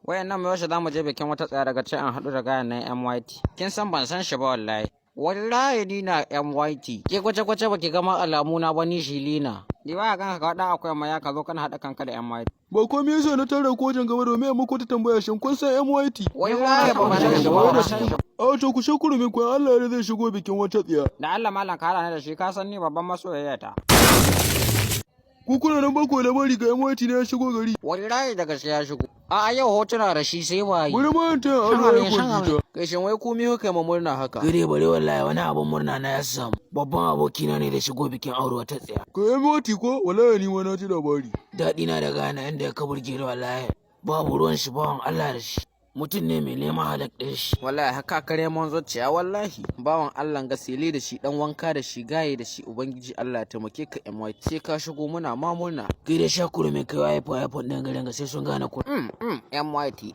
Wayannan mai za mu je bikin wata tsaya daga can an haɗu da gayan nan MYT. Kin san ban san shi ba wallahi. Wallahi ni na MYT. Ke kwace-kwace baki gama alamuna ba ni shilina. Ni ba ganka ka da akwai maya ka zo kana haɗa kanka da MYT. Ba komai yasa na tara ko wajen gaba domin muku ta tambaya shin kun san MYT? Wallahi ba san shi ba. A to ku shakuru min kun Allah ya zai shigo bikin wata tsiya. Da Allah malam ka hada ni da shi ka san ni babban masoyayya ta. Ku kuna nan ba ku labari ga MYT ne ya shigo gari. Wallahi da gaske ya shigo. A yau hotuna da shi sai waye. Bari ma ta Allah ya kwanta. Kai shin wai ku me kuka ma murna haka? Gare bare wallahi wani abun murna na ya samu. Babban abokina ne da shigo bikin aure wata tsaya. Ka MYT ko wallahi ni ma na ji labari. Daɗi na da gana inda ya kaburge da wallahi. Babu ruwan shi bawan Allah da shi. Mutum ne mai neman halak ɗin shi. Wallahi haka kare mun zuciya wallahi. Bawan Allah gasele da shi dan wanka da shi gaye da shi ubangiji Allah ya taimake ka MYT. Sai ka shigo muna ma murna. Kai da shakuru mai kai iPhone ɗin garin ga sai sun gane ku. MYT.